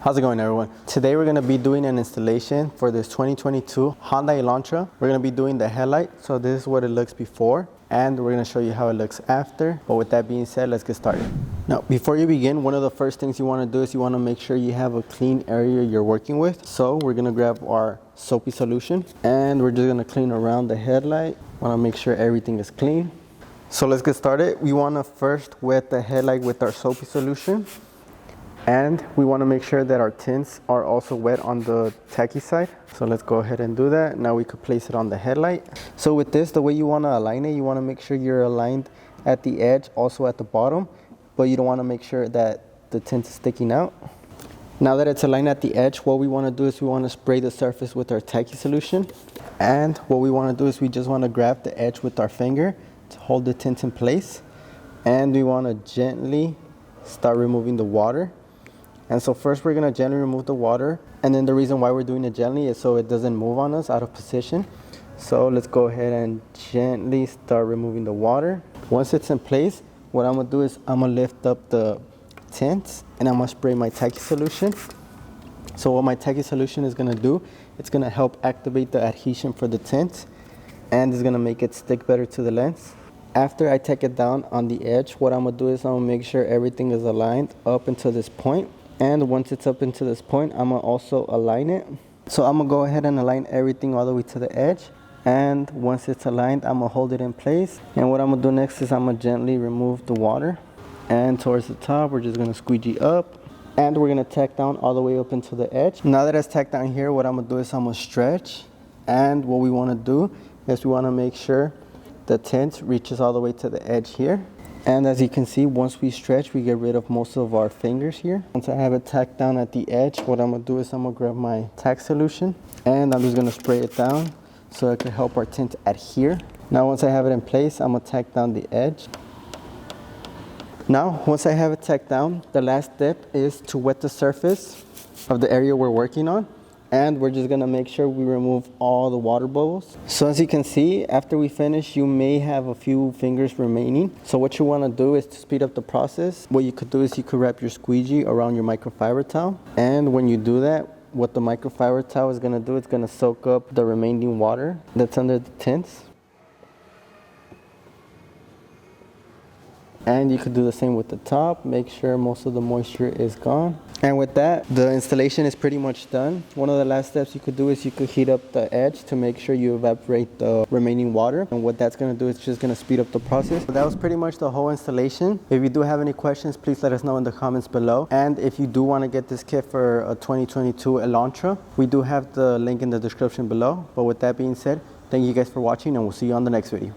How's it going, everyone? Today we're going to be doing an installation for this 2022 Hyundai Elantra. We're going to be doing the headlight. So this is what it looks before, and we're going to show you how it looks after. But with that being said, let's get started. Now, before you begin, one of the first things you want to do is you want to make sure you have a clean area you're working with. So we're going to grab our soapy solution, and we're just going to clean around the headlight. Want to make sure everything is clean. So let's get started. We want to first wet the headlight with our soapy solution. And we want to make sure that our tints are also wet on the tacky side. So let's go ahead and do that. Now we could place it on the headlight. So with this, the way you want to align it, you want to make sure you're aligned at the edge, also at the bottom, but you don't want to make sure that the tint is sticking out. Now that it's aligned at the edge, what we want to do is we want to spray the surface with our tacky solution. And what we want to do is we just want to grab the edge with our finger to hold the tint in place. And we want to gently start removing the water. And so first we're going to gently remove the water, and then the reason why we're doing it gently is so it doesn't move on us out of position. So let's go ahead and gently start removing the water. Once it's in place, what I'm going to do is I'm going to lift up the tint and I'm going to spray my tacky solution. So what my tacky solution is going to do, it's going to help activate the adhesion for the tint, and it's going to make it stick better to the lens. After I take it down on the edge, what I'm going to do is I'm going to make sure everything is aligned up until this point. And once it's up into this point, I'm going to also align it. So I'm going to go ahead and align everything all the way to the edge. And once it's aligned, I'm going to hold it in place. And what I'm going to do next is I'm going to gently remove the water. And towards the top, we're just going to squeegee up. And we're going to tack down all the way up into the edge. Now that it's tacked down here, what I'm going to do is I'm going to stretch. And what we want to do is we want to make sure the tint reaches all the way to the edge here. And as you can see, once we stretch, we get rid of most of our fingers here. Once I have it tacked down at the edge, what I'm going to do is I'm going to grab my tack solution, and I'm just going to spray it down so it can help our tint adhere. Now once I have it in place, I'm going to tack down the edge. Now once I have it tacked down, the last step is to wet the surface of the area we're working on. And we're just going to make sure we remove all the water bubbles. So as you can see, after we finish, you may have a few fingers remaining. So what you want to do is to speed up the process. What you could do is you could wrap your squeegee around your microfiber towel. And when you do that, what the microfiber towel is going to do, it's going to soak up the remaining water that's under the tints. And you could do the same with the top. Make sure most of the moisture is gone. And with that, the installation is pretty much done. One of the last steps you could do is you could heat up the edge to make sure you evaporate the remaining water. And what that's going to do is just going to speed up the process. So that was pretty much the whole installation. If you do have any questions, please let us know in the comments below. And if you do want to get this kit for a 2022 Elantra, we do have the link in the description below. But with that being said, thank you guys for watching, and we'll see you on the next video.